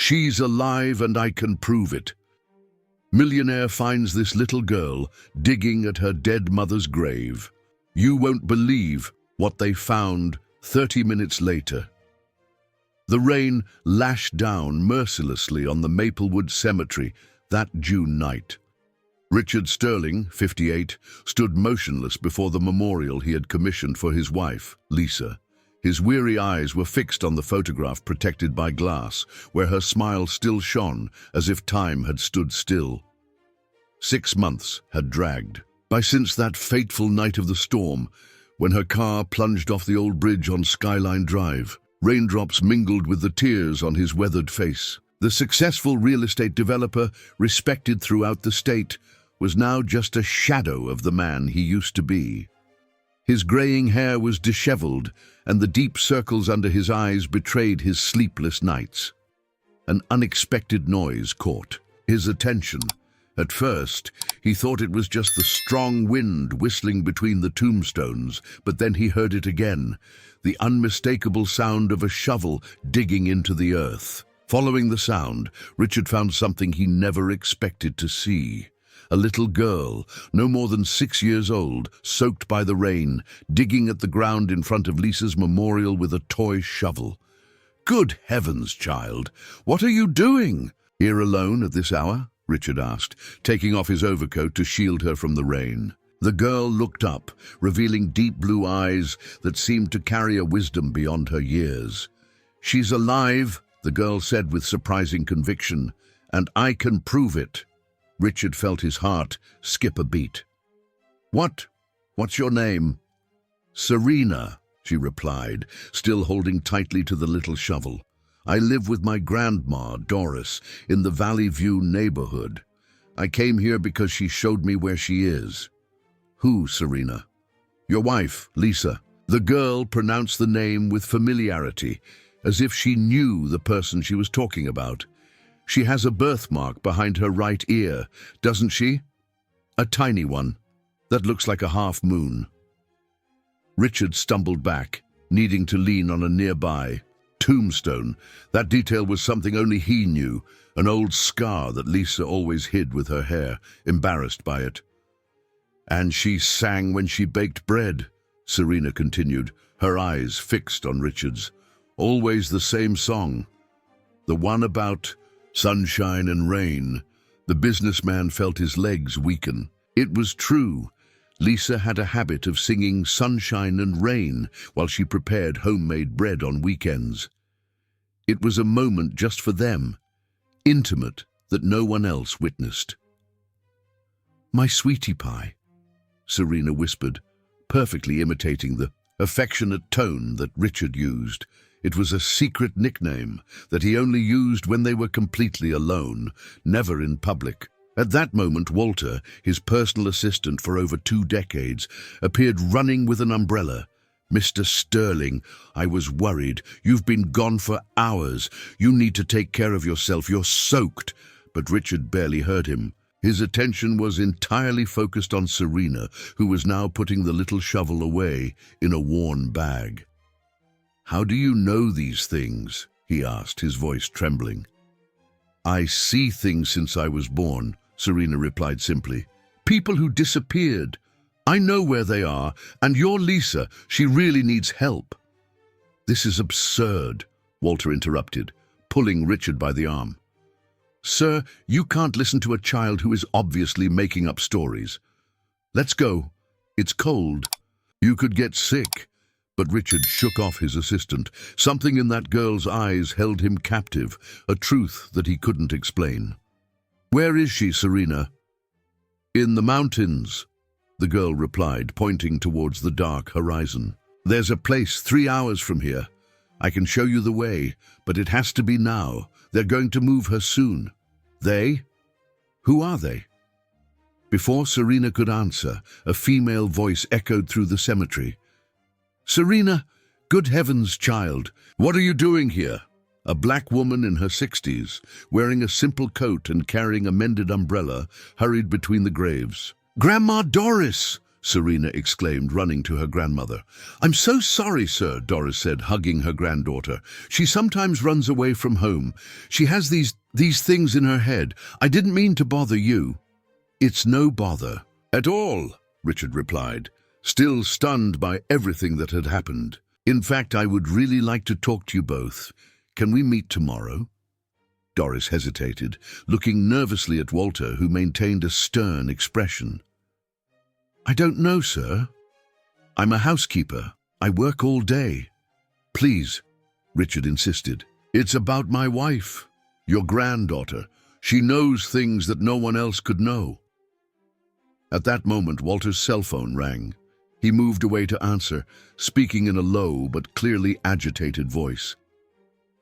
She's alive and I can prove it. Millionaire finds this little girl digging at her dead mother's grave. You won't believe what they found 30 minutes later. The rain lashed down mercilessly on the Maplewood Cemetery that June night. Richard Sterling, 58, stood motionless before the memorial he had commissioned for his wife, Lisa. His weary eyes were fixed on the photograph protected by glass, where her smile still shone as if time had stood still. 6 months had dragged by since that fateful night of the storm, when her car plunged off the old bridge on Skyline Drive. Raindrops mingled with the tears on his weathered face. The successful real estate developer, respected throughout the state, was now just a shadow of the man he used to be. His graying hair was disheveled, and the deep circles under his eyes betrayed his sleepless nights. An unexpected noise caught his attention. At first, he thought it was just the strong wind whistling between the tombstones, but then he heard it again, the unmistakable sound of a shovel digging into the earth. Following the sound, Richard found something he never expected to see. A little girl, no more than 6 years old, soaked by the rain, digging at the ground in front of Lisa's memorial with a toy shovel. "Good heavens, child, what are you doing? Here alone at this hour?" Richard asked, taking off his overcoat to shield her from the rain. The girl looked up, revealing deep blue eyes that seemed to carry a wisdom beyond her years. "She's alive," the girl said with surprising conviction, "and I can prove it." Richard felt his heart skip a beat. What's your name?" "Serena," she replied, still holding tightly to the little shovel. "I live with my grandma, Doris, in the Valley View neighborhood. I came here because she showed me where she is." "Who, Serena?" "Your wife, Lisa." The girl pronounced the name with familiarity, as if she knew the person she was talking about. "She has a birthmark behind her right ear, doesn't she? A tiny one, that looks like a half moon." Richard stumbled back, needing to lean on a nearby tombstone. That detail was something only he knew, an old scar that Lisa always hid with her hair, embarrassed by it. "And she sang when she baked bread," Serena continued, her eyes fixed on Richard's. "Always the same song. The one about sunshine and rain." The businessman felt his legs weaken. It was true. Lisa had a habit of singing sunshine and rain while she prepared homemade bread on weekends. It was a moment just for them, intimate, that no one else witnessed. "My sweetie pie," Serena whispered, perfectly imitating the affectionate tone that Richard used. It was a secret nickname that he only used when they were completely alone, never in public. At that moment, Walter, his personal assistant for over 2 decades, appeared running with an umbrella. "Mr. Sterling, I was worried. You've been gone for hours. You need to take care of yourself. You're soaked." But Richard barely heard him. His attention was entirely focused on Serena, who was now putting the little shovel away in a worn bag. "How do you know these things?" he asked, his voice trembling. "I see things since I was born," Serena replied simply. "People who disappeared. I know where they are, and you're Lisa. She really needs help." "This is absurd," Walter interrupted, pulling Richard by the arm. "Sir, you can't listen to a child who is obviously making up stories. Let's go. It's cold. You could get sick." But Richard shook off his assistant. Something in that girl's eyes held him captive, a truth that he couldn't explain. "Where is she, Serena?" "In the mountains," the girl replied, pointing towards the dark horizon. "There's a place 3 hours from here. I can show you the way, but it has to be now. They're going to move her soon." "They? Who are they?" Before Serena could answer, a female voice echoed through the cemetery. "Serena, good heavens, child, what are you doing here?" A black woman in her 60s, wearing a simple coat and carrying a mended umbrella, hurried between the graves. "Grandma Doris!" Serena exclaimed, running to her grandmother. "I'm so sorry, sir," Doris said, hugging her granddaughter. "She sometimes runs away from home. She has these things in her head. I didn't mean to bother you." "It's no bother at all," Richard replied, still stunned by everything that had happened. "In fact, I would really like to talk to you both. Can we meet tomorrow?" Doris hesitated, looking nervously at Walter, who maintained a stern expression. "I don't know, sir. I'm a housekeeper. I work all day." "Please," Richard insisted. "It's about my wife, your granddaughter. She knows things that no one else could know." At that moment, Walter's cell phone rang. He moved away to answer, speaking in a low but clearly agitated voice.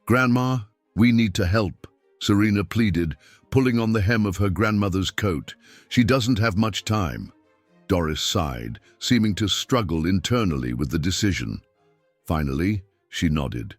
"Grandma, we need to help," Serena pleaded, pulling on the hem of her grandmother's coat. "She doesn't have much time." Doris sighed, seeming to struggle internally with the decision. Finally, she nodded.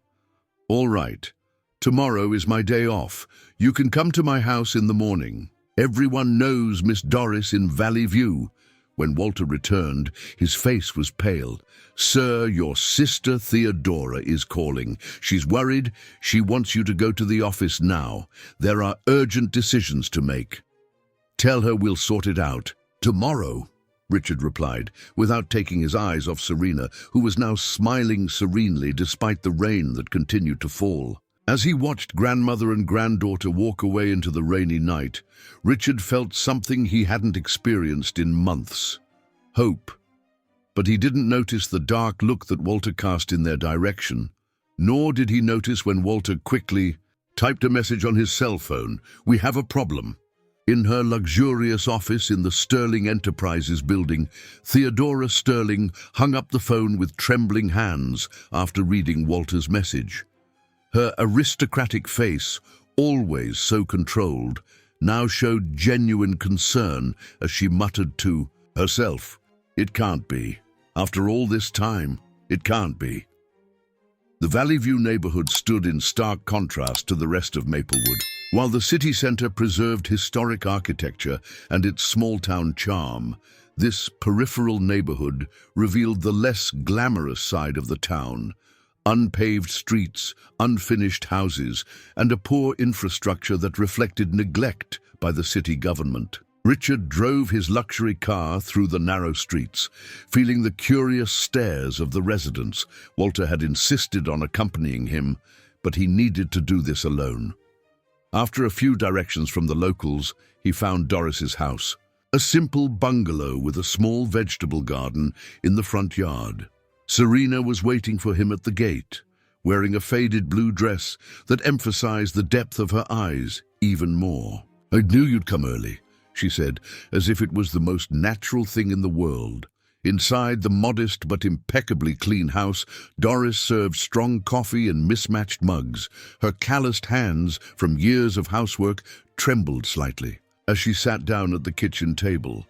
"All right. Tomorrow is my day off. You can come to my house in the morning. Everyone knows Miss Doris in Valley View." When Walter returned, his face was pale. "Sir, your sister Theodora is calling. She's worried. She wants you to go to the office now. There are urgent decisions to make." "Tell her we'll sort it out tomorrow," Richard replied, without taking his eyes off Serena, who was now smiling serenely despite the rain that continued to fall. As he watched grandmother and granddaughter walk away into the rainy night, Richard felt something he hadn't experienced in months: hope. But he didn't notice the dark look that Walter cast in their direction, nor did he notice when Walter quickly typed a message on his cell phone. "We have a problem." In her luxurious office in the Sterling Enterprises building, Theodora Sterling hung up the phone with trembling hands after reading Walter's message. Her aristocratic face, always so controlled, now showed genuine concern as she muttered to herself, "It can't be. After all this time, it can't be." The Valley View neighborhood stood in stark contrast to the rest of Maplewood. While the city center preserved historic architecture and its small-town charm, this peripheral neighborhood revealed the less glamorous side of the town: unpaved streets, unfinished houses, and a poor infrastructure that reflected neglect by the city government. Richard drove his luxury car through the narrow streets, feeling the curious stares of the residents. Walter had insisted on accompanying him, but he needed to do this alone. After a few directions from the locals, he found Doris's house, a simple bungalow with a small vegetable garden in the front yard. Serena was waiting for him at the gate, wearing a faded blue dress that emphasized the depth of her eyes even more. "I knew you'd come early," she said, as if it was the most natural thing in the world. Inside the modest but impeccably clean house, Doris served strong coffee in mismatched mugs. Her calloused hands, from years of housework, trembled slightly as she sat down at the kitchen table.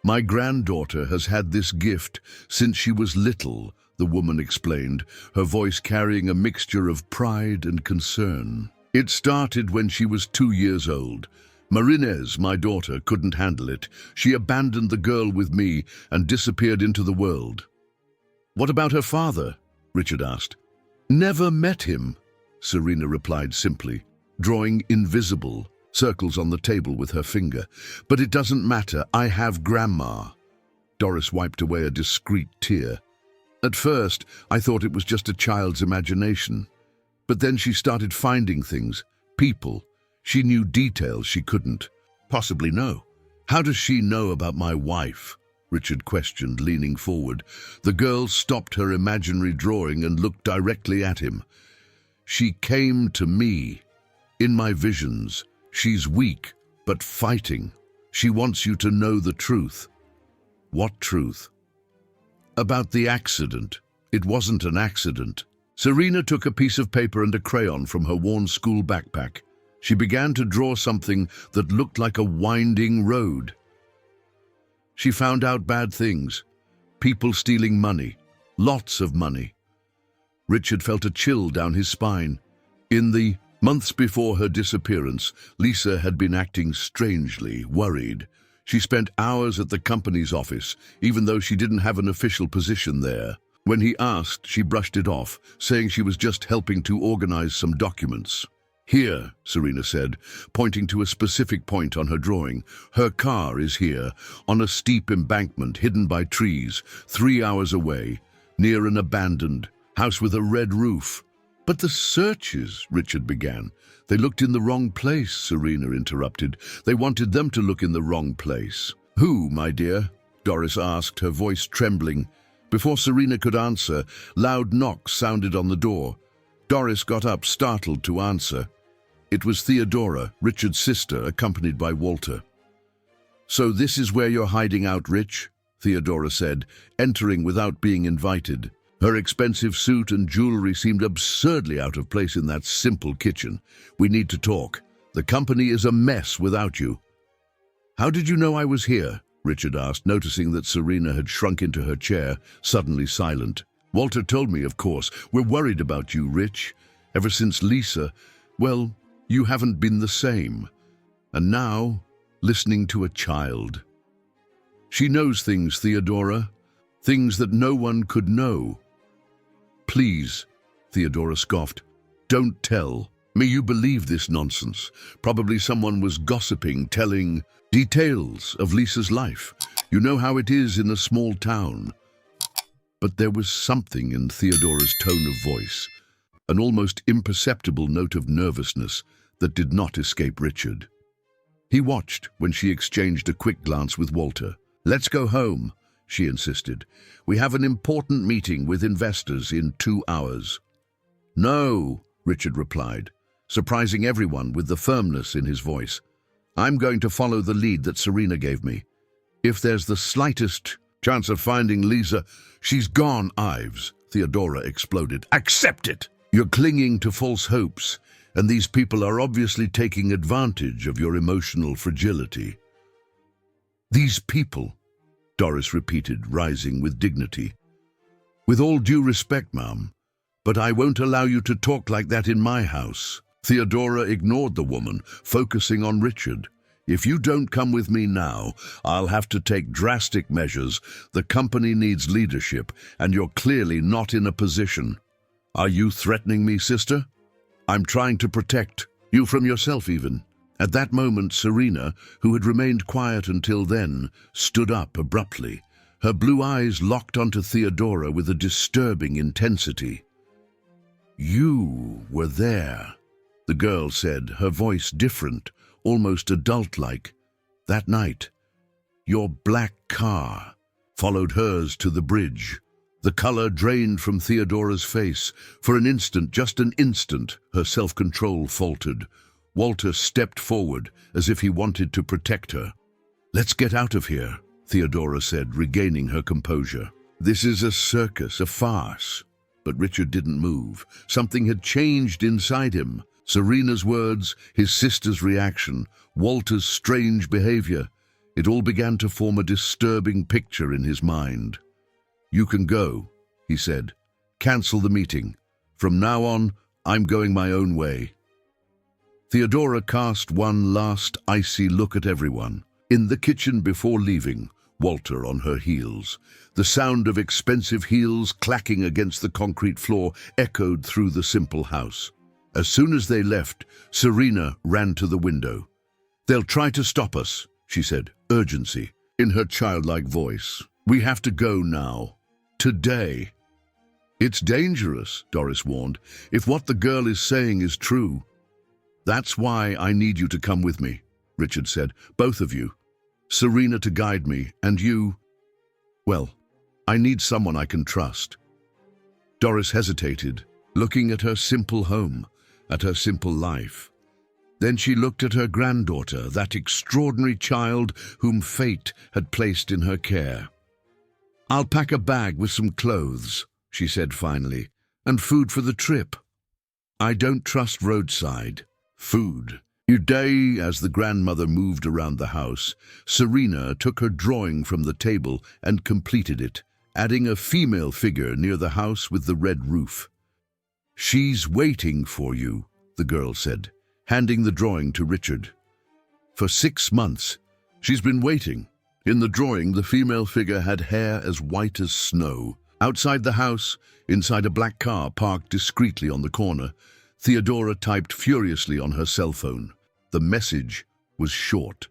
"My granddaughter has had this gift since she was little," the woman explained, her voice carrying a mixture of pride and concern. "It started when she was 2 years old. Marinez, my daughter, couldn't handle it. She abandoned the girl with me and disappeared into the world." "What about her father?" Richard asked. "Never met him," Serena replied simply, drawing invisible circles on the table with her finger. "But it doesn't matter. I have Grandma." Doris wiped away a discreet tear. "At first, I thought it was just a child's imagination. But then she started finding things, people. She knew details she couldn't possibly know." "How does she know about my wife?" Richard questioned, leaning forward. The girl stopped her imaginary drawing and looked directly at him. "She came to me. In my visions. She's weak, but fighting. She wants you to know the truth." "What truth?" "About the accident. It wasn't an accident." Serena took a piece of paper and a crayon from her worn school backpack. She began to draw something that looked like a winding road. She found out bad things. People stealing money. Lots of money. Richard felt a chill down his spine. In the months before her disappearance, Lisa had been acting strangely, worried. She spent hours at the company's office, even though she didn't have an official position there. When he asked, she brushed it off, saying she was just helping to organize some documents. "Here," Serena said, pointing to a specific point on her drawing. "Her car is here, on a steep embankment hidden by trees, 3 hours away, near an abandoned house with a red roof." "But the searches," Richard began. "They looked in the wrong place," Serena interrupted. "They wanted them to look in the wrong place." "Who, my dear?" Doris asked, her voice trembling. Before Serena could answer, loud knocks sounded on the door. Doris got up, startled, to answer. It was Theodora, Richard's sister, accompanied by Walter. "So this is where you're hiding out, Rich?" Theodora said, entering without being invited. Her expensive suit and jewelry seemed absurdly out of place in that simple kitchen. "We need to talk. The company is a mess without you." "How did you know I was here?" Richard asked, noticing that Serena had shrunk into her chair, suddenly silent. "Walter told me, of course. We're worried about you, Rich. Ever since Lisa, well, you haven't been the same. And now, listening to a child." "She knows things, Theodora. Things that no one could know." "Please," Theodora scoffed, "don't tell me you believe this nonsense. Probably someone was gossiping, telling details of Lisa's life. You know how it is in a small town." But there was something in Theodora's tone of voice, an almost imperceptible note of nervousness that did not escape Richard. He watched when she exchanged a quick glance with Walter. "Let's go home," she insisted. "We have an important meeting with investors in 2 hours. "No," Richard replied, surprising everyone with the firmness in his voice. "I'm going to follow the lead that Serena gave me. If there's the slightest chance of finding Lisa—" "She's gone, Ives," Theodora exploded. "Accept it! You're clinging to false hopes, and these people are obviously taking advantage of your emotional fragility." "These people," Doris repeated, rising with dignity. "With all due respect, ma'am, but I won't allow you to talk like that in my house." Theodora ignored the woman, focusing on Richard. "If you don't come with me now, I'll have to take drastic measures. The company needs leadership, and you're clearly not in a position." "Are you threatening me, sister?" "I'm trying to protect you from yourself, even." At that moment, Serena, who had remained quiet until then, stood up abruptly. Her blue eyes locked onto Theodora with a disturbing intensity. "You were there," the girl said, her voice different, almost adult-like. "That night, your black car followed hers to the bridge." The color drained from Theodora's face. For an instant, just an instant, her self-control faltered. Walter stepped forward, as if he wanted to protect her. "Let's get out of here," Theodora said, regaining her composure. "This is a circus, a farce." But Richard didn't move. Something had changed inside him. Serena's words, his sister's reaction, Walter's strange behavior. It all began to form a disturbing picture in his mind. "You can go," he said. "Cancel the meeting. From now on, I'm going my own way." Theodora cast one last icy look at everyone. In the kitchen before leaving, Walter on her heels. The sound of expensive heels clacking against the concrete floor echoed through the simple house. As soon as they left, Serena ran to the window. "They'll try to stop us," she said, urgency in her childlike voice. "We have to go now. Today." "It's dangerous," Doris warned, "if what the girl is saying is true." "That's why I need you to come with me," Richard said. "Both of you. Serena to guide me, and you, well, I need someone I can trust." Doris hesitated, looking at her simple home, at her simple life. Then she looked at her granddaughter, that extraordinary child whom fate had placed in her care. "I'll pack a bag with some clothes," she said finally, "and food for the trip. I don't trust roadside food." Today, as the grandmother moved around the house, Serena took her drawing from the table and completed it, adding a female figure near the house with the red roof. "She's waiting for you," the girl said, handing the drawing to Richard. "For 6 months, She's been waiting. In the drawing, the female figure had hair as white as snow. Outside the house, inside a black car parked discreetly on the corner, Theodora typed furiously on her cell phone. The message was short.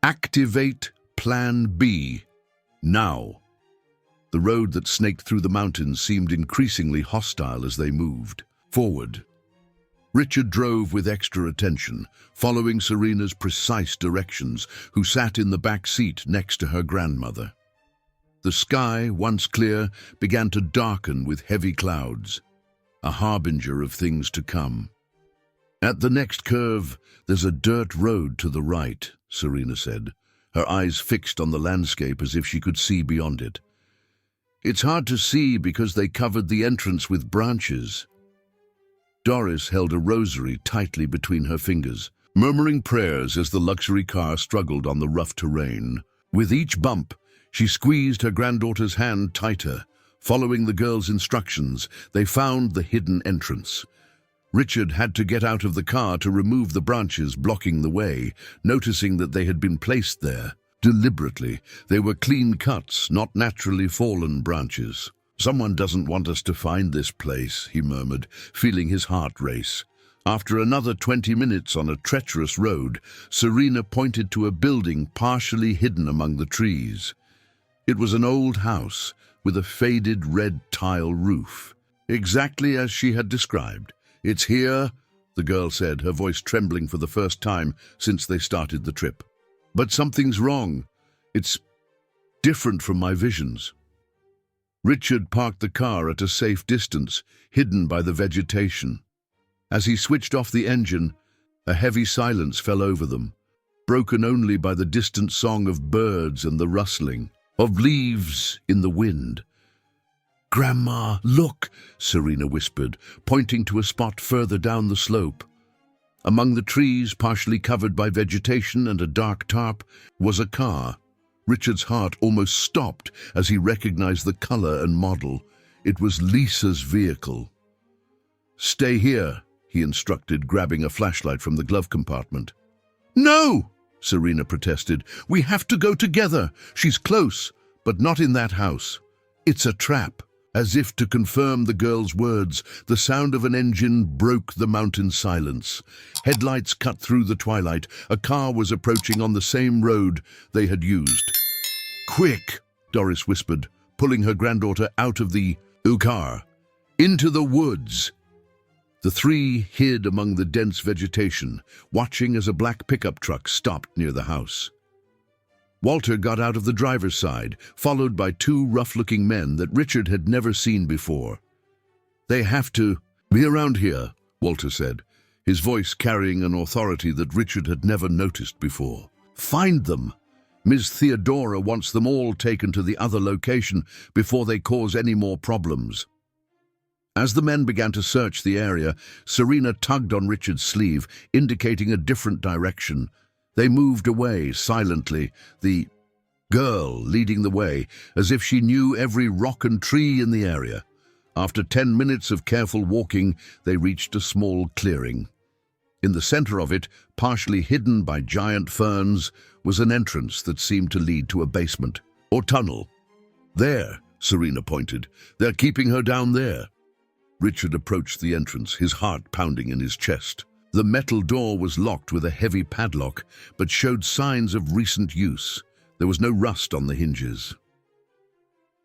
Activate Plan B. Now. The road that snaked through the mountains seemed increasingly hostile as they moved forward. Richard drove with extra attention, following Serena's precise directions, who sat in the back seat next to her grandmother. The sky, once clear, began to darken with heavy clouds, a harbinger of things to come. At the next curve, there's a dirt road to the right, Serena said, her eyes fixed on the landscape as if she could see beyond it. It's hard to see because they covered the entrance with branches. Doris held a rosary tightly between her fingers, murmuring prayers as the luxury car struggled on the rough terrain. With each bump, she squeezed her granddaughter's hand tighter. Following the girl's instructions, they found the hidden entrance. Richard had to get out of the car to remove the branches blocking the way, noticing that they had been placed there. Deliberately, they were clean cuts, not naturally fallen branches. "Someone doesn't want us to find this place," he murmured, feeling his heart race. After another 20 minutes on a treacherous road, Serena pointed to a building partially hidden among the trees. It was an old house with a faded red tile roof, exactly as she had described. "It's here," the girl said, her voice trembling for the first time since they started the trip. "But something's wrong. It's different from my visions." Richard parked the car at a safe distance, hidden by the vegetation. As he switched off the engine, a heavy silence fell over them, broken only by the distant song of birds and the rustling of leaves in the wind. "Grandma, look," Serena whispered, pointing to a spot further down the slope. Among the trees, partially covered by vegetation and a dark tarp, was a car. Richard's heart almost stopped as he recognized the color and model. It was Lisa's vehicle. "Stay here," he instructed, grabbing a flashlight from the glove compartment. "No!" Serena protested. "We have to go together. She's close, but not in that house. It's a trap." As if to confirm the girl's words, the sound of an engine broke the mountain silence. Headlights cut through the twilight. A car was approaching on the same road they had used. "Quick," Doris whispered, pulling her granddaughter out of the car. "Into the woods." The three hid among the dense vegetation, watching as a black pickup truck stopped near the house. Walter got out of the driver's side, followed by two rough-looking men that Richard had never seen before. "They have to be around here," Walter said, his voice carrying an authority that Richard had never noticed before. "Find them. Ms. Theodora wants them all taken to the other location before they cause any more problems." As the men began to search the area, Serena tugged on Richard's sleeve, indicating a different direction. They moved away silently, the girl leading the way, as if she knew every rock and tree in the area. After 10 minutes of careful walking, they reached a small clearing. In the center of it, partially hidden by giant ferns, was an entrance that seemed to lead to a basement or tunnel. "There," Serena pointed. "They're keeping her down there." Richard approached the entrance, his heart pounding in his chest. The metal door was locked with a heavy padlock, but showed signs of recent use. There was no rust on the hinges.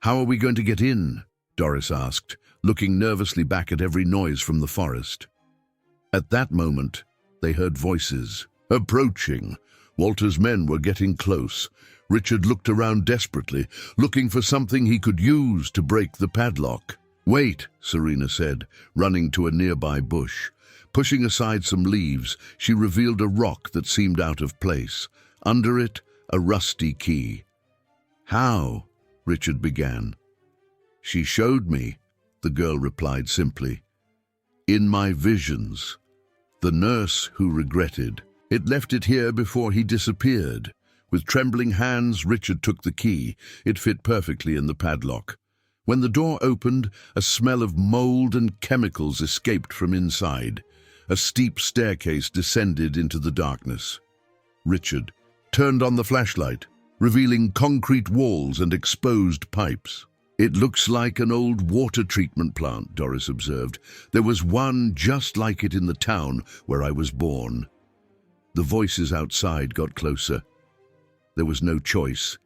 "How are we going to get in?" Doris asked, looking nervously back at every noise from the forest. At that moment, they heard voices. Approaching. Walter's men were getting close. Richard looked around desperately, looking for something he could use to break the padlock. "Wait," Serena said, running to a nearby bush. Pushing aside some leaves, she revealed a rock that seemed out of place. Under it, a rusty key. "How?" Richard began. "She showed me," the girl replied simply. "In my visions. The nurse who regretted. It left it here before he disappeared." With trembling hands, Richard took the key. It fit perfectly in the padlock. When the door opened, a smell of mold and chemicals escaped from inside. A steep staircase descended into the darkness. Richard turned on the flashlight, revealing concrete walls and exposed pipes. "It looks like an old water treatment plant," Doris observed. "There was one just like it in the town where I was born." The voices outside got closer. There was no choice.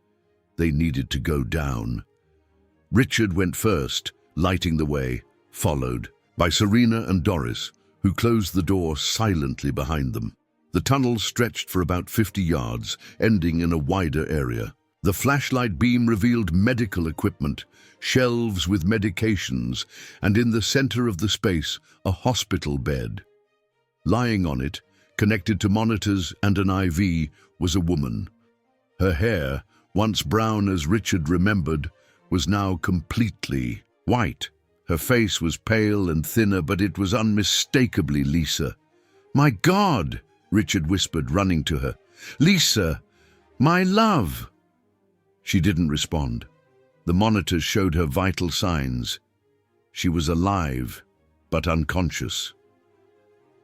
They needed to go down. Richard went first, lighting the way, followed by Serena and Doris, who closed the door silently behind them. The tunnel stretched for about 50 yards, ending in a wider area. The flashlight beam revealed medical equipment, shelves with medications, and in the center of the space, a hospital bed. Lying on it, connected to monitors and an IV, was a woman. Her hair, once brown as Richard remembered, was now completely white. Her face was pale and thinner, but it was unmistakably Lisa. "My God!" Richard whispered, running to her. "Lisa, my love!" She didn't respond. The monitors showed her vital signs. She was alive, but unconscious.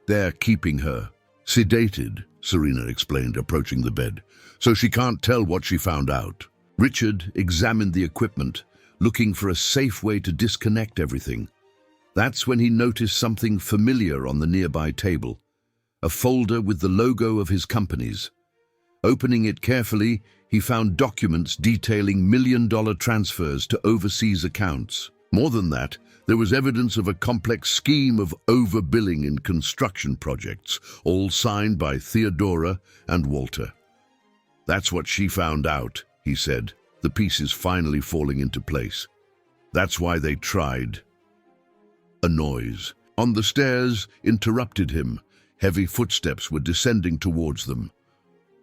"They're keeping her sedated," Serena explained, approaching the bed, "so she can't tell what she found out." Richard examined the equipment, looking for a safe way to disconnect everything. That's when he noticed something familiar on the nearby table, a folder with the logo of his companies. Opening it carefully, he found documents detailing million-dollar transfers to overseas accounts. More than that, there was evidence of a complex scheme of overbilling in construction projects, all signed by Theodora and Walter. "That's what she found out," he said, the pieces finally falling into place. "That's why they tried." A noise on the stairs interrupted him. Heavy footsteps were descending towards them.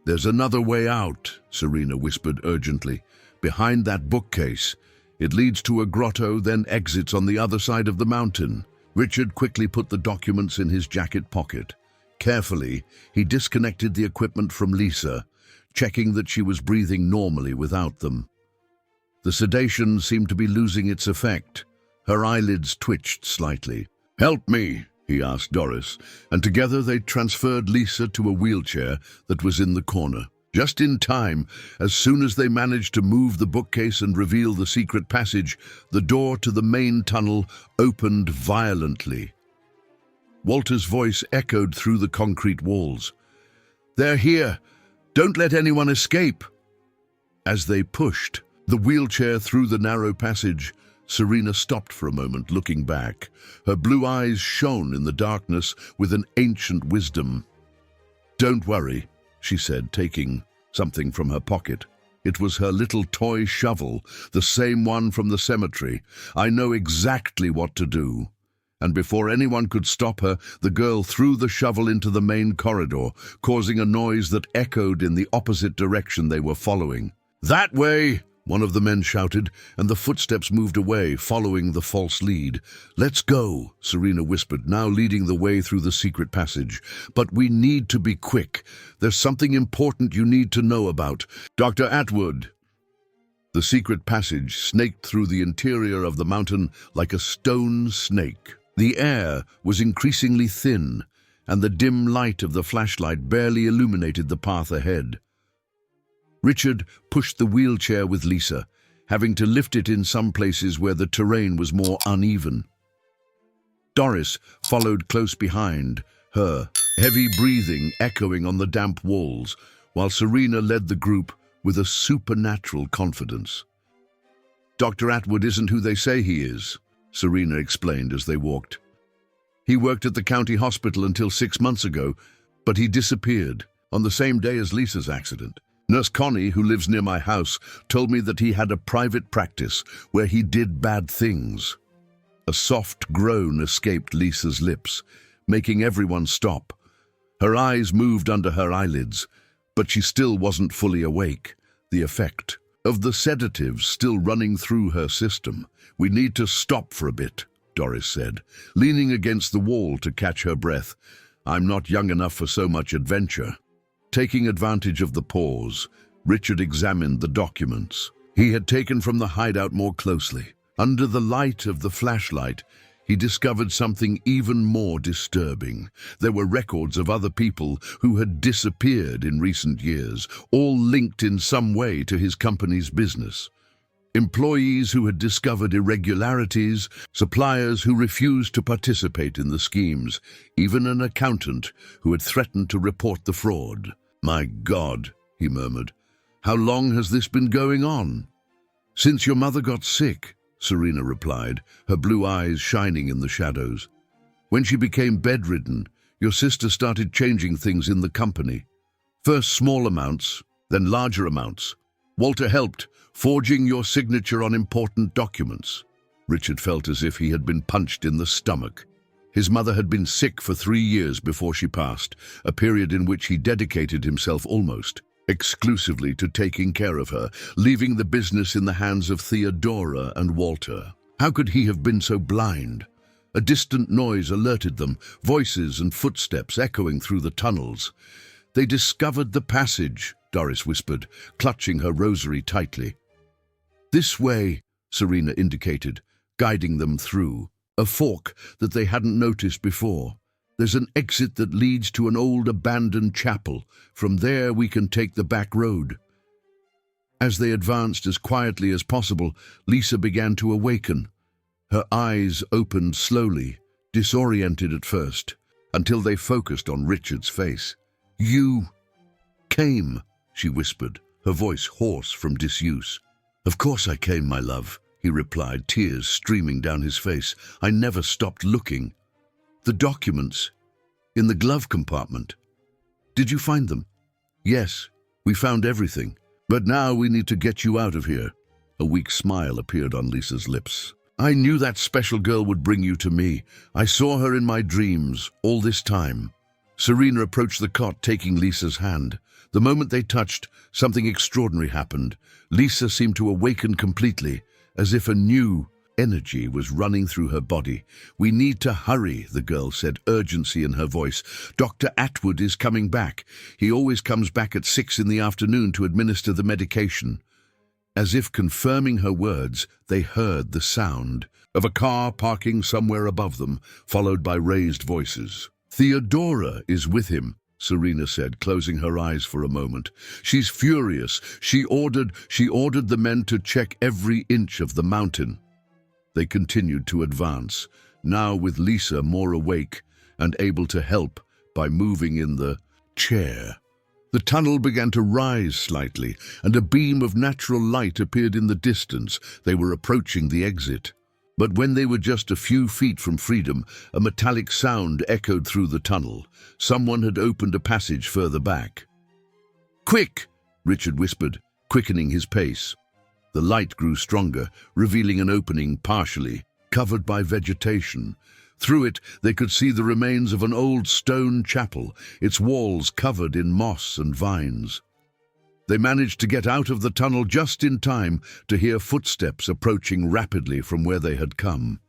"There's another way out," Serena whispered urgently. "Behind that bookcase. It leads to a grotto, then exits on the other side of the mountain." Richard quickly put the documents in his jacket pocket. Carefully, he disconnected the equipment from Lisa, checking that she was breathing normally without them. The sedation seemed to be losing its effect. Her eyelids twitched slightly. "Help me," he asked Doris, and together they transferred Lisa to a wheelchair that was in the corner. Just in time, as soon as they managed to move the bookcase and reveal the secret passage, the door to the main tunnel opened violently. Walter's voice echoed through the concrete walls. "They're here! Don't let anyone escape!" As they pushed the wheelchair through the narrow passage, Serena stopped for a moment, looking back. Her blue eyes shone in the darkness with an ancient wisdom. "Don't worry," she said, taking something from her pocket. It was her little toy shovel, the same one from the cemetery. "I know exactly what to do." And before anyone could stop her, the girl threw the shovel into the main corridor, causing a noise that echoed in the opposite direction they were following. "That way!" one of the men shouted, and the footsteps moved away, following the false lead. "Let's go," Serena whispered, now leading the way through the secret passage. "But we need to be quick. There's something important you need to know about. Dr. Atwood." The secret passage snaked through the interior of the mountain like a stone snake. The air was increasingly thin, and the dim light of the flashlight barely illuminated the path ahead. Richard pushed the wheelchair with Lisa, having to lift it in some places where the terrain was more uneven. Doris followed close behind, her heavy breathing echoing on the damp walls, while Serena led the group with a supernatural confidence. "Dr. Atwood isn't who they say he is," Serena explained as they walked. "He worked at the county hospital until 6 months ago, but he disappeared on the same day as Lisa's accident. Nurse Connie, who lives near my house, told me that he had a private practice where he did bad things." A soft groan escaped Lisa's lips, making everyone stop. Her eyes moved under her eyelids, but she still wasn't fully awake, the effect of the sedatives still running through her system. "We need to stop for a bit," Doris said, leaning against the wall to catch her breath. "I'm not young enough for so much adventure." Taking advantage of the pause, Richard examined the documents he had taken from the hideout more closely. Under the light of the flashlight, he discovered something even more disturbing. There were records of other people who had disappeared in recent years, all linked in some way to his company's business. Employees who had discovered irregularities, suppliers who refused to participate in the schemes, even an accountant who had threatened to report the fraud. "My God," he murmured, "how long has this been going on?" "Since your mother got sick," Serena replied, her blue eyes shining in the shadows. "When she became bedridden, your sister started changing things in the company. First small amounts, then larger amounts. Walter helped, forging your signature on important documents." Richard felt as if he had been punched in the stomach. His mother had been sick for 3 years before she passed, a period in which he dedicated himself almost exclusively to taking care of her, leaving the business in the hands of Theodora and Walter. How could he have been so blind? A distant noise alerted them, voices and footsteps echoing through the tunnels. "They discovered the passage," Doris whispered, clutching her rosary tightly. "This way," Serena indicated, guiding them through a fork that they hadn't noticed before. "There's an exit that leads to an old abandoned chapel. From there we can take the back road." As they advanced as quietly as possible, Lisa began to awaken. Her eyes opened slowly, disoriented at first, until they focused on Richard's face. "You came," she whispered, her voice hoarse from disuse. "Of course I came, my love," he replied, tears streaming down his face. "I never stopped looking." "The documents in the glove compartment. Did you find them?" "Yes, we found everything. But now we need to get you out of here." A weak smile appeared on Lisa's lips. "I knew that special girl would bring you to me. I saw her in my dreams all this time." Serena approached the cot, taking Lisa's hand. The moment they touched, something extraordinary happened. Lisa seemed to awaken completely, as if a new energy was running through her body. "We need to hurry," the girl said, urgency in her voice. "Dr. Atwood is coming back. He always comes back at 6 in the afternoon to administer the medication." As if confirming her words, they heard the sound of a car parking somewhere above them, followed by raised voices. "Theodora is with him," Serena said, closing her eyes for a moment. "She's furious. She ordered the men to check every inch of the mountain." They continued to advance, now with Lisa more awake and able to help by moving in the chair. The tunnel began to rise slightly, and a beam of natural light appeared in the distance. They were approaching the exit. But when they were just a few feet from freedom, a metallic sound echoed through the tunnel. Someone had opened a passage further back. "Quick!" Richard whispered, quickening his pace. The light grew stronger, revealing an opening partially covered by vegetation. Through it, they could see the remains of an old stone chapel, its walls covered in moss and vines. They managed to get out of the tunnel just in time to hear footsteps approaching rapidly from where they had come.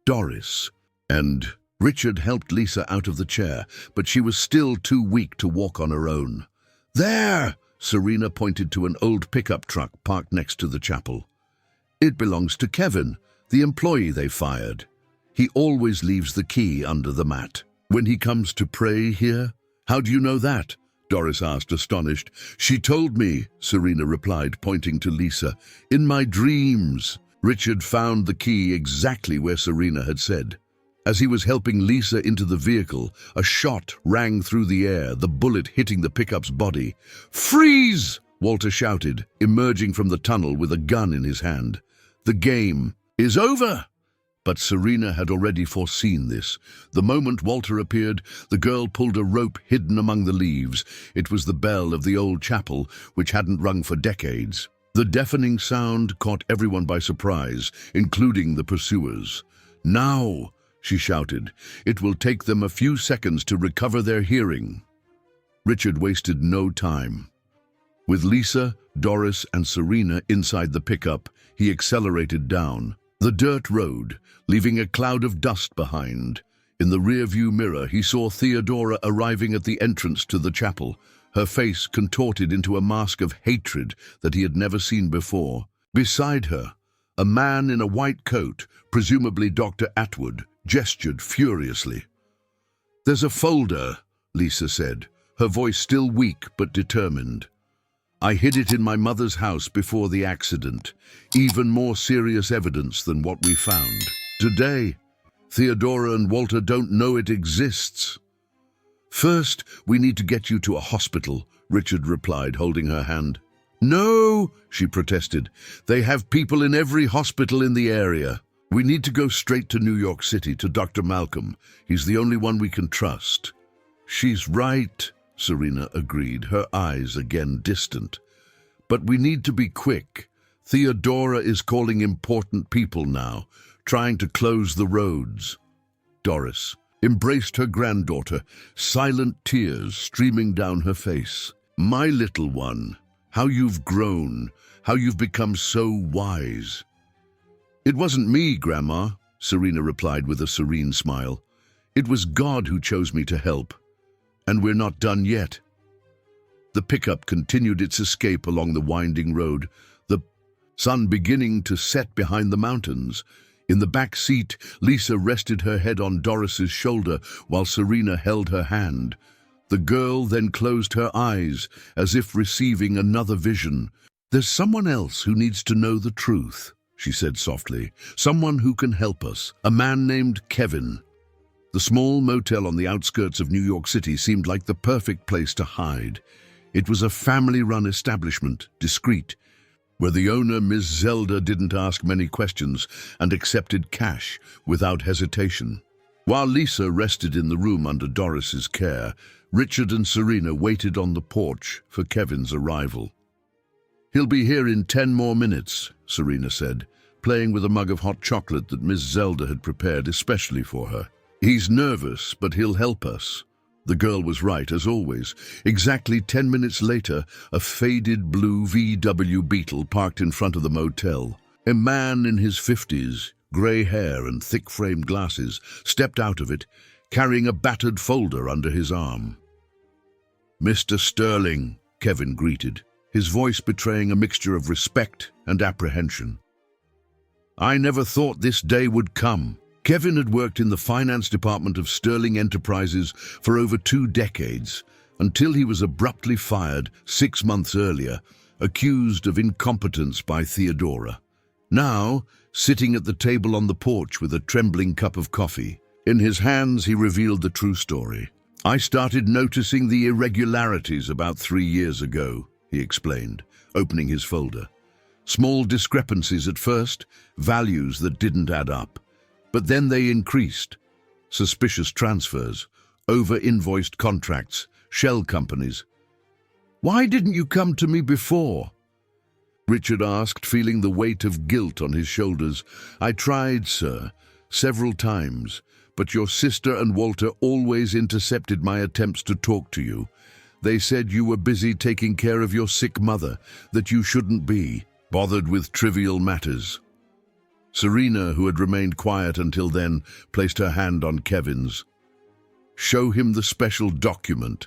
Doris and Richard helped Lisa out of the chair, but she was still too weak to walk on her own. "There!" Serena pointed to an old pickup truck parked next to the chapel. "It belongs to Kevin, the employee they fired. He always leaves the key under the mat when he comes to pray here." "How do you know that?" Doris asked, astonished. "She told me," Serena replied, pointing to Lisa. "In my dreams." Richard found the key exactly where Serena had said. As he was helping Lisa into the vehicle, a shot rang through the air, the bullet hitting the pickup's body. "Freeze!" Walter shouted, emerging from the tunnel with a gun in his hand. "The game is over!" But Serena had already foreseen this. The moment Walter appeared, the girl pulled a rope hidden among the leaves. It was the bell of the old chapel, which hadn't rung for decades. The deafening sound caught everyone by surprise, including the pursuers. "Now!" she shouted. "It will take them a few seconds to recover their hearing." Richard wasted no time. With Lisa, Doris, and Serena inside the pickup, he accelerated down the dirt road, leaving a cloud of dust behind. In the rearview mirror, he saw Theodora arriving at the entrance to the chapel, her face contorted into a mask of hatred that he had never seen before. Beside her, A man in a white coat, presumably Dr. Atwood, gestured furiously. "There's a folder," Lisa said, her voice still weak but determined. "I hid it in my mother's house before the accident. Even more serious evidence than what we found. Today, Theodora and Walter don't know it exists." "First, we need to get you to a hospital," Richard replied, holding her hand. "No," she protested. "They have people in every hospital in the area. We need to go straight to New York City to Dr. Malcolm. He's the only one we can trust." "She's right," Serena agreed, her eyes again distant. "But we need to be quick. Theodora is calling important people now, trying to close the roads." Doris embraced her granddaughter, silent tears streaming down her face. "My little one, how you've grown, how you've become so wise." "It wasn't me, Grandma," Serena replied with a serene smile. "It was God who chose me to help. And we're not done yet." The pickup continued its escape along the winding road, the sun beginning to set behind the mountains. In the back seat, Lisa rested her head on Doris's shoulder while Serena held her hand. The girl then closed her eyes, as if receiving another vision. "There's someone else who needs to know the truth," she said softly. "Someone who can help us. A man named Kevin." The small motel on the outskirts of New York City seemed like the perfect place to hide. It was a family-run establishment, discreet, where the owner, Miss Zelda, didn't ask many questions and accepted cash without hesitation. While Lisa rested in the room under Doris's care, Richard and Serena waited on the porch for Kevin's arrival. "He'll be here in 10 more minutes," Serena said, playing with a mug of hot chocolate that Miss Zelda had prepared especially for her. "He's nervous, but he'll help us." The girl was right, as always. Exactly 10 minutes later, a faded blue VW Beetle parked in front of the motel. A man in his 50s, grey hair and thick-framed glasses, stepped out of it, carrying a battered folder under his arm. "Mr. Sterling," Kevin greeted, his voice betraying a mixture of respect and apprehension. "I never thought this day would come." Kevin had worked in the finance department of Sterling Enterprises for over 2 decades, until he was abruptly fired 6 months earlier, accused of incompetence by Theodora. Now, sitting at the table on the porch with a trembling cup of coffee, in his hands he revealed the true story. "I started noticing the irregularities about 3 years ago," he explained, opening his folder. "Small discrepancies at first, values that didn't add up. But then they increased. Suspicious transfers, over-invoiced contracts, shell companies." "Why didn't you come to me before?" Richard asked, feeling the weight of guilt on his shoulders. "I tried, sir, several times, but your sister and Walter always intercepted my attempts to talk to you. They said you were busy taking care of your sick mother, that you shouldn't be bothered with trivial matters." Serena, who had remained quiet until then, placed her hand on Kevin's. "Show him the special document,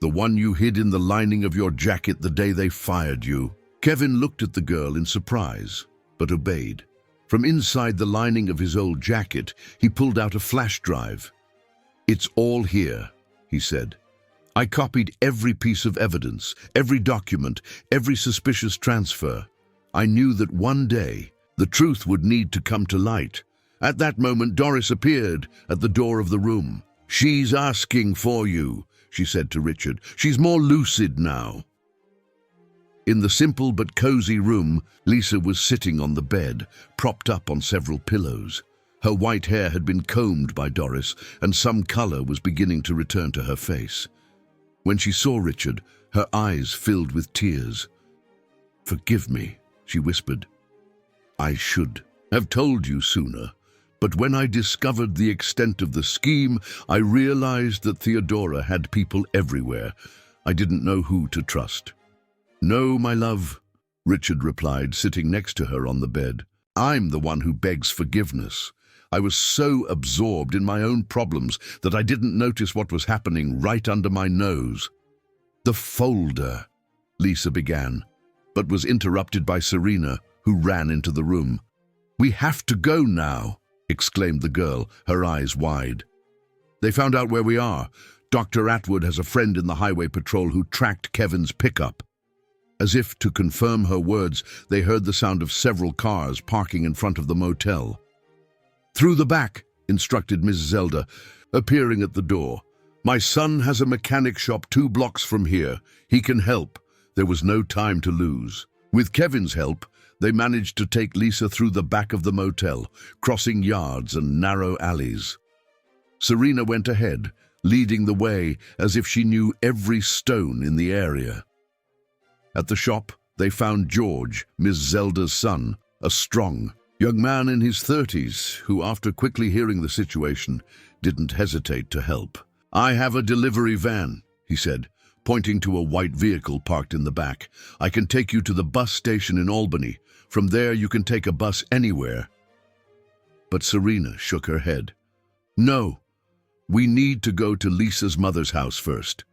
the one you hid in the lining of your jacket the day they fired you." Kevin looked at the girl in surprise, but obeyed. From inside the lining of his old jacket, he pulled out a flash drive. "It's all here," he said. "I copied every piece of evidence, every document, every suspicious transfer. I knew that one day the truth would need to come to light." At that moment, Doris appeared at the door of the room. "She's asking for you," she said to Richard. "She's more lucid now." In the simple but cozy room, Lisa was sitting on the bed, propped up on several pillows. Her white hair had been combed by Doris, and some color was beginning to return to her face. When she saw Richard, her eyes filled with tears. "Forgive me," she whispered. "I should have told you sooner, but when I discovered the extent of the scheme, I realized that Theodora had people everywhere. I didn't know who to trust." "No, my love," Richard replied, sitting next to her on the bed. "I'm the one who begs forgiveness. I was so absorbed in my own problems that I didn't notice what was happening right under my nose." "The folder," Lisa began, but was interrupted by Serena, who ran into the room. "We have to go now," exclaimed the girl, her eyes wide. "They found out where we are. Dr. Atwood has a friend in the highway patrol who tracked Kevin's pickup." As if to confirm her words, they heard the sound of several cars parking in front of the motel. "Through the back," instructed Miss Zelda, appearing at the door. "My son has a mechanic shop 2 blocks from here. He can help." There was no time to lose. With Kevin's help, they managed to take Lisa through the back of the motel, crossing yards and narrow alleys. Serena went ahead, leading the way as if she knew every stone in the area. At the shop, they found George, Miss Zelda's son, a strong young man in his 30s, who, after quickly hearing the situation, didn't hesitate to help. "I have a delivery van," he said, pointing to a white vehicle parked in the back. "I can take you to the bus station in Albany. From there, you can take a bus anywhere." But Serena shook her head. "No, we need to go to Lisa's mother's house first.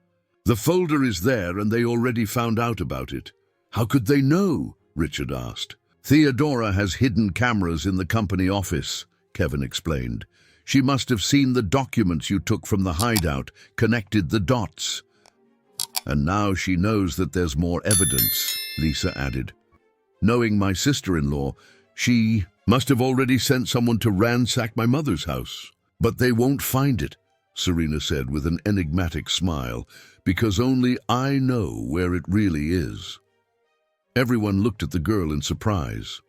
The folder is there and they already found out about it." "How could they know?" Richard asked. "Theodora has hidden cameras in the company office," Kevin explained. "She must have seen the documents you took from the hideout, connected the dots. And now she knows that there's more evidence," Lisa added. "Knowing my sister-in-law, she must have already sent someone to ransack my mother's house. But they won't find it," Serena said with an enigmatic smile, "because only I know where it really is." Everyone looked at the girl in surprise.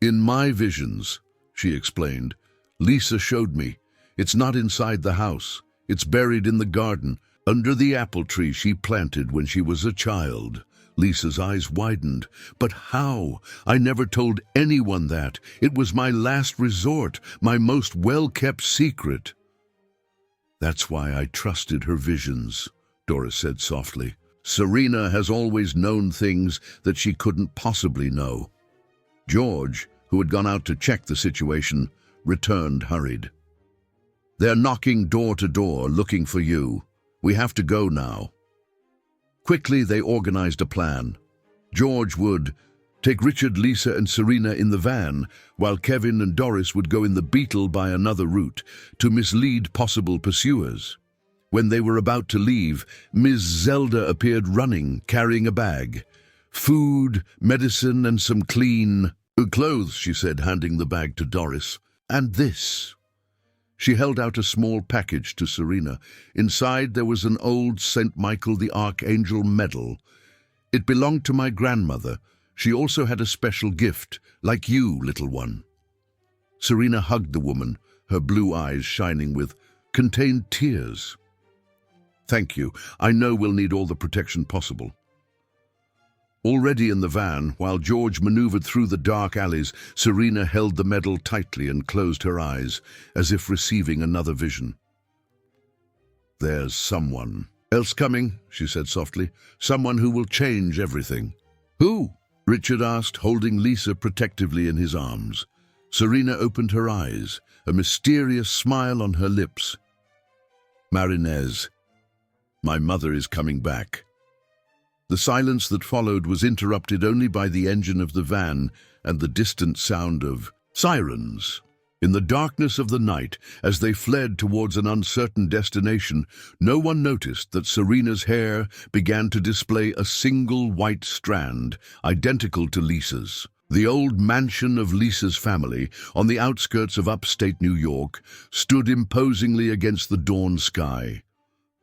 "In my visions," she explained, "Lisa showed me. It's not inside the house. It's buried in the garden, under the apple tree she planted when she was a child." Lisa's eyes widened. "But how? I never told anyone that. It was my last resort, my most well-kept secret." "That's why I trusted her visions," Doris said softly. "Serena has always known things that she couldn't possibly know." George, who had gone out to check the situation, returned hurried. "They're knocking door to door, looking for you. We have to go now." Quickly, they organized a plan. George would take Richard, Lisa, and Serena in the van, while Kevin and Doris would go in the Beetle by another route to mislead possible pursuers. When they were about to leave, Ms. Zelda appeared running, carrying a bag. "Food, medicine, and some clean clothes," she said, handing the bag to Doris. "And this." She held out a small package to Serena. Inside there was an old St. Michael the Archangel medal. "It belonged to my grandmother. She also had a special gift, like you, little one." Serena hugged the woman, her blue eyes shining with contained tears. "Thank you. I know we'll need all the protection possible." Already in the van, while George maneuvered through the dark alleys, Serena held the medal tightly and closed her eyes, as if receiving another vision. "There's someone else coming," she said softly. "Someone who will change everything." "Who?" Richard asked, holding Lisa protectively in his arms. Serena opened her eyes, a mysterious smile on her lips. "Marinez. My mother is coming back." The silence that followed was interrupted only by the engine of the van and the distant sound of sirens. In the darkness of the night, as they fled towards an uncertain destination, no one noticed that Serena's hair began to display a single white strand, identical to Lisa's. The old mansion of Lisa's family, on the outskirts of upstate New York, stood imposingly against the dawn sky.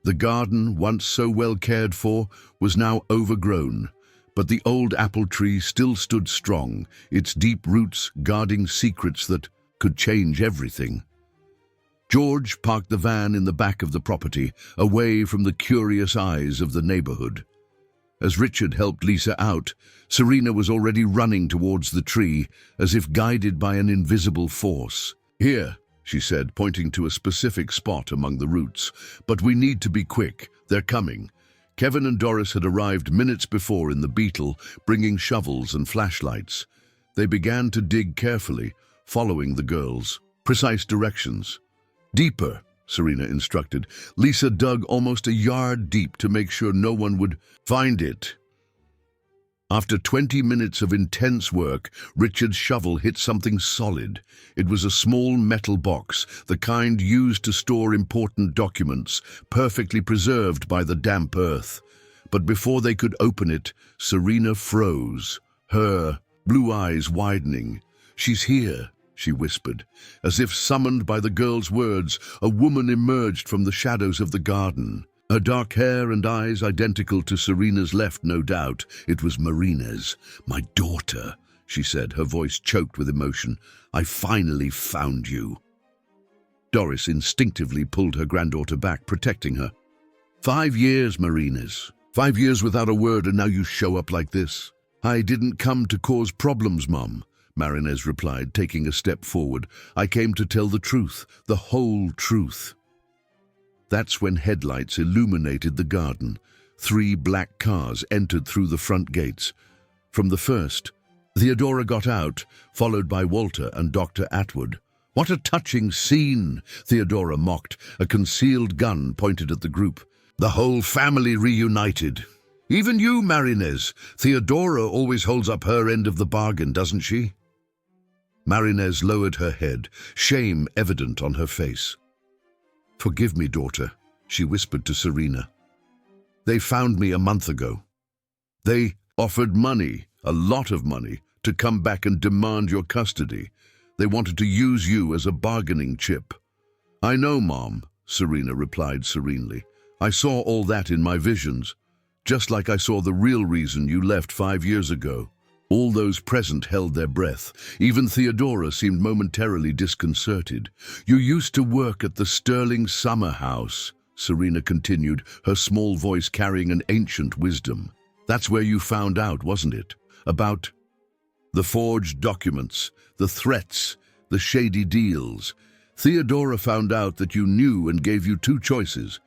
The garden, once so well cared for, was now overgrown, but the old apple tree still stood strong, its deep roots guarding secrets that could change everything. George parked the van in the back of the property, away from the curious eyes of the neighborhood. As Richard helped Lisa out, Serena was already running towards the tree, as if guided by an invisible force. "Here," she said, pointing to a specific spot among the roots. "But we need to be quick. They're coming." Kevin and Doris had arrived minutes before in the Beetle, bringing shovels and flashlights. They began to dig carefully, following the girls' precise directions. "Deeper," Serena instructed. Lisa dug almost a yard deep to make sure no one would find it. After 20 minutes of intense work, Richard's shovel hit something solid. It was a small metal box, the kind used to store important documents, perfectly preserved by the damp earth. But before they could open it, Serena froze, her blue eyes widening. "She's here," she whispered. As if summoned by the girl's words, a woman emerged from the shadows of the garden. Her dark hair and eyes identical to Serena's left, no doubt. It was Marina's. "My daughter," she said, her voice choked with emotion. "I finally found you." Doris instinctively pulled her granddaughter back, protecting her. 5 years, Marina's. 5 years without a word, and now you show up like this." "I didn't come to cause problems, Mom," Marinez replied, taking a step forward. "I came to tell the truth, the whole truth." That's when headlights illuminated the garden. 3 black cars entered through the front gates. From the first, Theodora got out, followed by Walter and Dr. Atwood. "What a touching scene," Theodora mocked, a concealed gun pointed at the group. "The whole family reunited. Even you, Marinez. Theodora always holds up her end of the bargain, doesn't she?" Marinez lowered her head, shame evident on her face. "Forgive me, daughter," she whispered to Serena. "They found me a month ago. They offered money, a lot of money, to come back and demand your custody. They wanted to use you as a bargaining chip." "I know, Mom," Serena replied serenely. "I saw all that in my visions, just like I saw the real reason you left 5 years ago." All those present held their breath. Even Theodora seemed momentarily disconcerted. "You used to work at the Sterling Summer House," Serena continued, her small voice carrying an ancient wisdom. "That's where you found out, wasn't it? About the forged documents, the threats, the shady deals. Theodora found out that you knew and gave you 2 choices: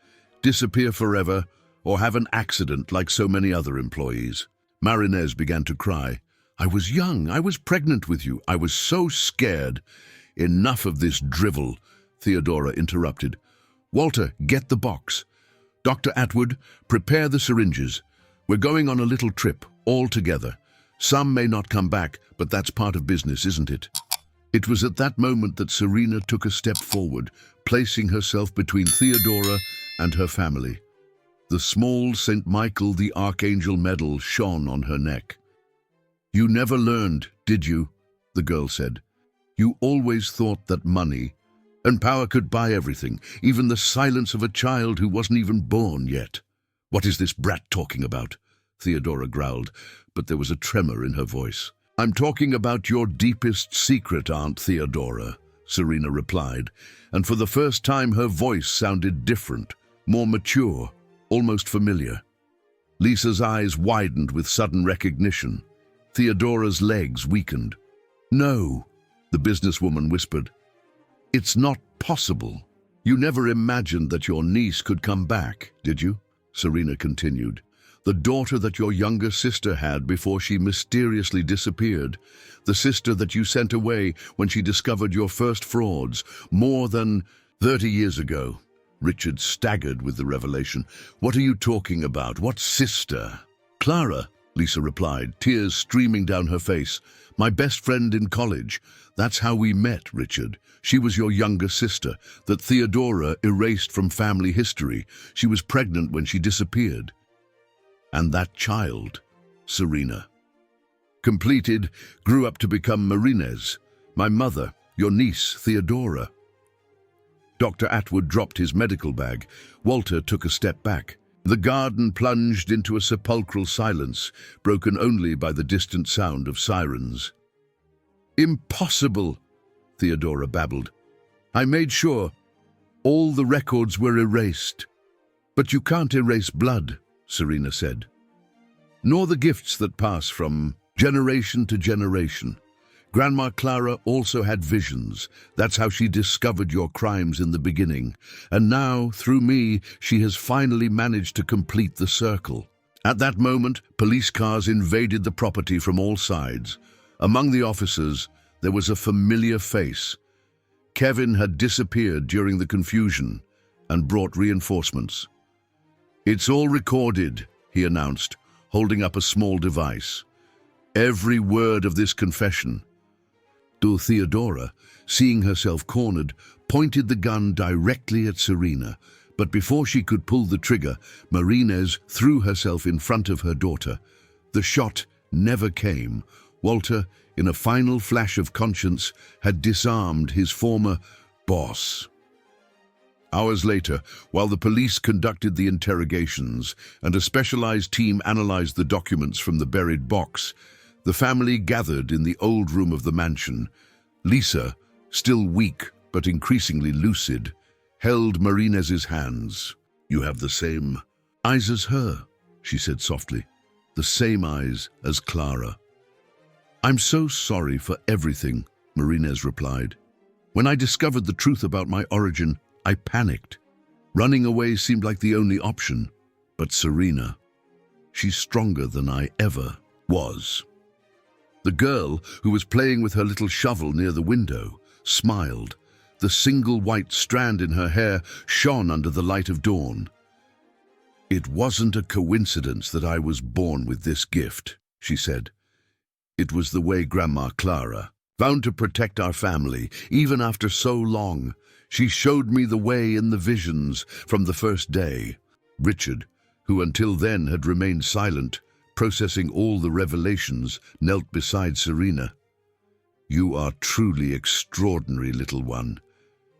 disappear forever or have an accident like so many other employees." Marinez began to cry. "I was young. I was pregnant with you. I was so scared." "Enough of this drivel," Theodora interrupted. "Walter, get the box. Dr. Atwood, prepare the syringes. We're going on a little trip, all together. Some may not come back, but that's part of business, isn't it?" It was at that moment that Serena took a step forward, placing herself between Theodora and her family. The small St. Michael the Archangel medal shone on her neck. "You never learned, did you?" the girl said. "You always thought that money and power could buy everything, even the silence of a child who wasn't even born yet." "What is this brat talking about?" Theodora growled, but there was a tremor in her voice. "I'm talking about your deepest secret, Aunt Theodora," Serena replied, and for the first time her voice sounded different, more mature, almost familiar. Lisa's eyes widened with sudden recognition. Theodora's legs weakened. "No," the businesswoman whispered. "It's not possible. You never imagined that your niece could come back, did you?" Serena continued. "The daughter that your younger sister had before she mysteriously disappeared. The sister that you sent away when she discovered your first frauds, more than 30 years ago." Richard staggered with the revelation. "What are you talking about? What sister?" "Clara," Lisa replied, tears streaming down her face. "My best friend in college. That's how we met, Richard. She was your younger sister, that Theodora erased from family history. She was pregnant when she disappeared. And that child, Serena, completed, grew up to become Marinez, my mother, your niece, Theodora." Dr. Atwood dropped his medical bag. Walter took a step back. The garden plunged into a sepulchral silence, broken only by the distant sound of sirens. "Impossible," Theodora babbled. "I made sure. All the records were erased." "But you can't erase blood," Serena said. "Nor the gifts that pass from generation to generation. Grandma Clara also had visions. That's how she discovered your crimes in the beginning. And now, through me, she has finally managed to complete the circle." At that moment, police cars invaded the property from all sides. Among the officers, there was a familiar face. Kevin had disappeared during the confusion and brought reinforcements. "It's all recorded," he announced, holding up a small device. Every word of this confession. Theodora, seeing herself cornered, pointed the gun directly at Serena, but before she could pull the trigger, Marinez threw herself in front of her daughter. The shot never came. Walter, in a final flash of conscience, had disarmed his former boss. Hours later, while the police conducted the interrogations and a specialized team analyzed the documents from the buried box, the family gathered in the old room of the mansion. Lisa, still weak but increasingly lucid, held Marinez's hands. "You have the same eyes as her," she said softly. "The same eyes as Clara." "I'm so sorry for everything," Marinez replied. "When I discovered the truth about my origin, I panicked. Running away seemed like the only option. But Serena, she's stronger than I ever was." The girl, who was playing with her little shovel near the window, smiled. The single white strand in her hair shone under the light of dawn. "It wasn't a coincidence that I was born with this gift," she said. "It was the way Grandma Clara, bound to protect our family, even after so long. She showed me the way in the visions from the first day." Richard, who until then had remained silent, processing all the revelations, knelt beside Serena. "You are truly extraordinary, little one.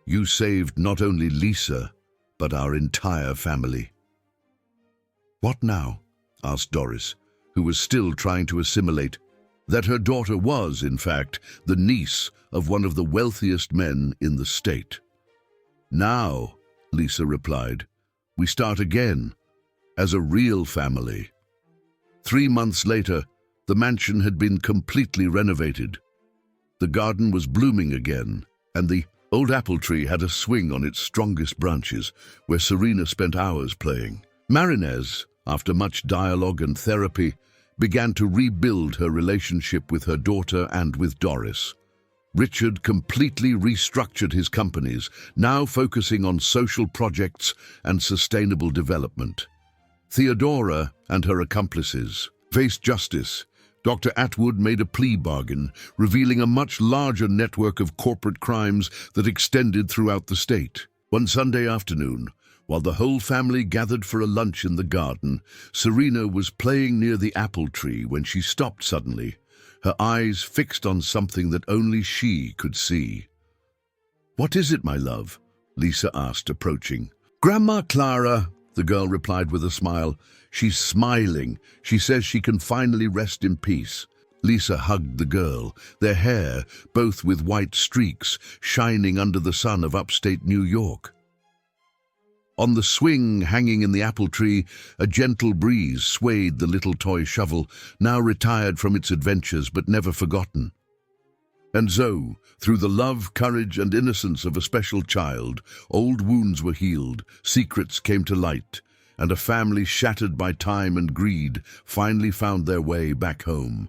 You saved not only Lisa, but our entire family." "What now?" asked Doris, who was still trying to assimilate that her daughter was, in fact, the niece of one of the wealthiest men in the state. "Now," Lisa replied, "we start again, as a real family." 3 months later, the mansion had been completely renovated. The garden was blooming again, and the old apple tree had a swing on its strongest branches, where Serena spent hours playing. Marinez, after much dialogue and therapy, began to rebuild her relationship with her daughter and with Doris. Richard completely restructured his companies, now focusing on social projects and sustainable development. Theodora and her accomplices faced justice. Dr. Atwood made a plea bargain, revealing a much larger network of corporate crimes that extended throughout the state. One Sunday afternoon, while the whole family gathered for a lunch in the garden, Serena was playing near the apple tree when she stopped suddenly, her eyes fixed on something that only she could see. "What is it, my love?" Lisa asked, approaching. "Grandma Clara," the girl replied with a smile. "She's smiling. She says she can finally rest in peace." Lisa hugged the girl, their hair, both with white streaks, shining under the sun of upstate New York. On the swing hanging in the apple tree, a gentle breeze swayed the little toy shovel, now retired from its adventures but never forgotten. And so, through the love, courage, and innocence of a special child, old wounds were healed, secrets came to light, and a family shattered by time and greed finally found their way back home.